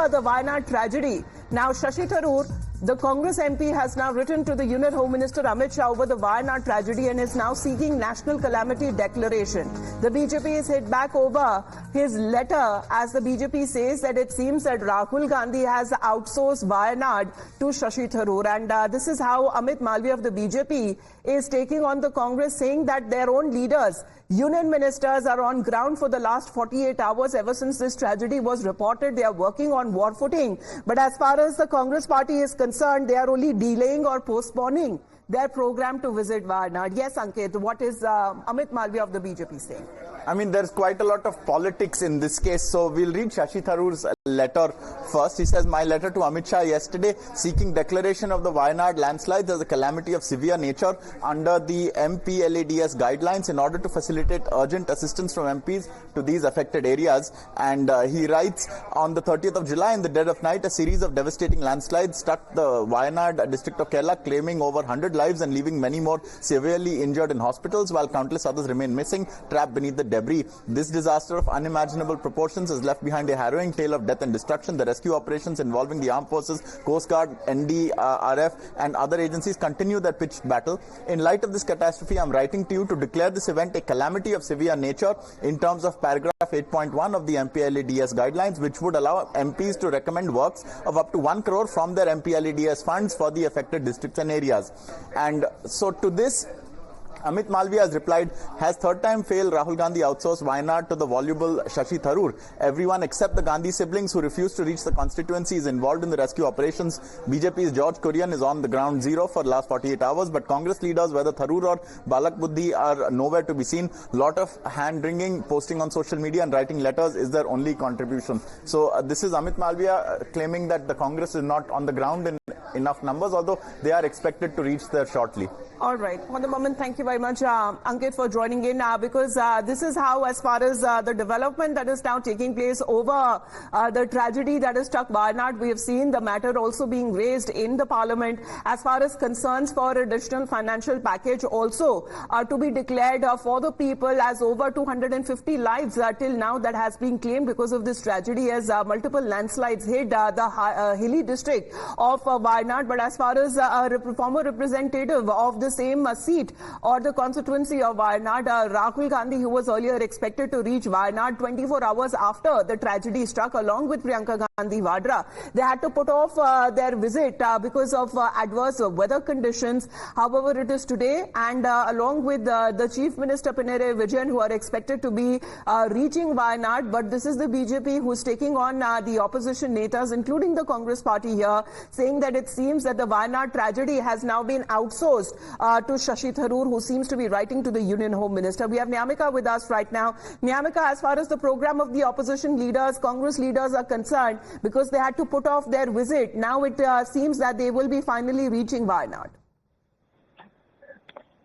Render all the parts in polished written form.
the Wayanad tragedy. Now, Shashi Tharoor, the Congress MP, has now written to the Union Home Minister Amit Shah over the Wayanad tragedy and is now seeking national calamity declaration. The BJP is hit back over his letter as the BJP says that it seems that Rahul Gandhi has outsourced Wayanad to Shashi Tharoor. And this is how Amit Malviya of the BJP is taking on the Congress, saying that their own leaders, union ministers, are on ground for the last 48 hours ever since this tragedy was reported. They are working on war footing. But as far as the Congress party is concerned, they are only delaying or postponing their program to visit Wayanad. Yes, Ankit, what is Amit Malviya of the BJP saying? I mean, there's quite a lot of politics in this case. So we'll read Shashi Tharoor's letter first. He says, my letter to Amit Shah yesterday seeking declaration of the Wayanad landslides as a calamity of severe nature under the MPLADS guidelines in order to facilitate urgent assistance from MPs to these affected areas. And he writes, on the 30th of July, in the dead of night, a series of devastating landslides struck the Wayanad district of Kerala, claiming over 100 lives and leaving many more severely injured in hospitals, while countless others remain missing, trapped beneath the debris. This disaster of unimaginable proportions has left behind a harrowing tale of death and destruction. The rescue operations involving the Armed Forces, Coast Guard, NDRF and other agencies continue their pitched battle. In light of this catastrophe, I am writing to you to declare this event a calamity of severe nature in terms of paragraph 8.1 of the MPLADS guidelines, which would allow MPs to recommend works of up to 1 crore from their MPLADS funds for the affected districts and areas. And so to this, Amit Malviya has replied, has third time failed Rahul Gandhi outsourced Wayanad to the voluble Shashi Tharoor. Everyone except the Gandhi siblings who refused to reach the constituency is involved in the rescue operations. BJP's George Kurian is on the ground zero for the last 48 hours, but Congress leaders, whether Tharoor or Balak Buddhi, are nowhere to be seen. Lot of hand-wringing, posting on social media and writing letters is their only contribution. So this is Amit Malviya claiming that the Congress is not on the ground in enough numbers, although they are expected to reach there shortly. All right. For the moment, thank you very much, Ankit, for joining in, because this is how, as far as the development that is now taking place over the tragedy that has struck Wayanad, we have seen the matter also being raised in the parliament as far as concerns for additional financial package also to be declared for the people, as over 250 lives till now that has been claimed because of this tragedy, as multiple landslides hit the hilly district of Wayanad. But as far as a former representative of the same seat or the constituency of Wayanad, Rahul Gandhi, who was earlier expected to reach Wayanad 24 hours after the tragedy struck, along with Priyanka Gandhi Vadra, they had to put off their visit because of adverse weather conditions. However, it is today, and along with the Chief Minister Pinarayi Vijayan, who are expected to be reaching Wayanad. But this is the BJP who is taking on the opposition netas, including the Congress party here, saying that it seems that the Wayanad tragedy has now been outsourced to Shashi Tharoor, who seems to be writing to the Union Home Minister. We have Nyamika with us right now. Nyamika, as far as the program of the opposition leaders, Congress leaders are concerned, because they had to put off their visit, now it seems that they will be finally reaching Wayanad.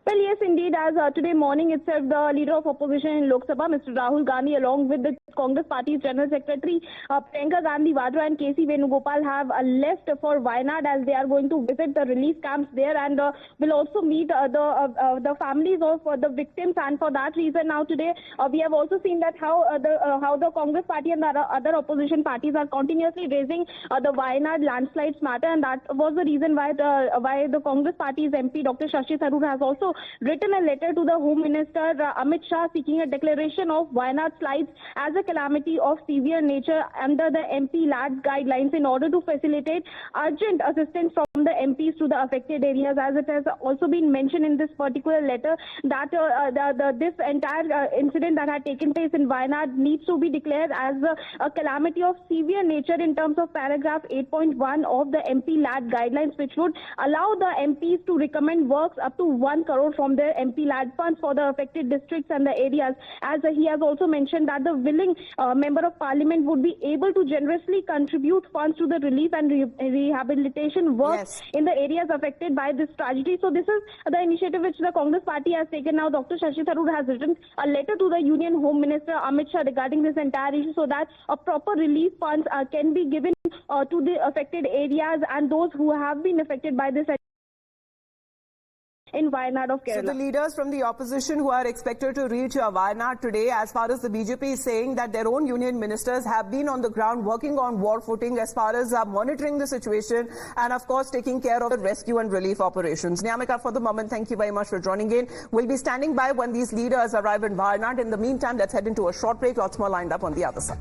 Well, yes, indeed. As today morning itself, the leader of opposition in Lok Sabha, Mr. Rahul Gandhi, along with the Congress Party's General Secretary Priyanka Gandhi Vadra and KC Venugopal, have left for Wayanad, as they are going to visit the relief camps there, and will also meet the families of the victims. And for that reason, now today we have also seen that how the Congress Party and the other opposition parties are continuously raising the Wayanad landslides matter, and that was the reason why the Congress Party's MP Dr. Shashi Tharoor has also written a letter to the Home Minister Amit Shah seeking a declaration of Wayanad slides as a calamity of severe nature under the MPLADS guidelines in order to facilitate urgent assistance from the MPs to the affected areas. As it has also been mentioned in this particular letter, that this entire incident that had taken place in Wayanad needs to be declared as a calamity of severe nature in terms of paragraph 8.1 of the MPLADS guidelines, which would allow the MPs to recommend works up to 1 crore from their MPLAD funds for the affected districts and the areas. As he has also mentioned that the willing member of parliament would be able to generously contribute funds to the relief and rehabilitation works in the areas affected by this tragedy. So this is the initiative which the Congress party has taken. Now Dr. Shashi Tharoor has written a letter to the Union Home Minister Amit Shah regarding this entire issue, so that a proper relief funds can be given to the affected areas and those who have been affected by this in Wayanad of So Kerala. the leaders from the opposition who are expected to reach Wayanad today, as far as the BJP is saying that their own union ministers have been on the ground working on war footing as far as monitoring the situation and of course taking care of the rescue and relief operations. Nyamika, for the moment, thank you very much for joining in. We'll be standing by when these leaders arrive in Wayanad. In the meantime, let's head into a short break. Lots more lined up on the other side.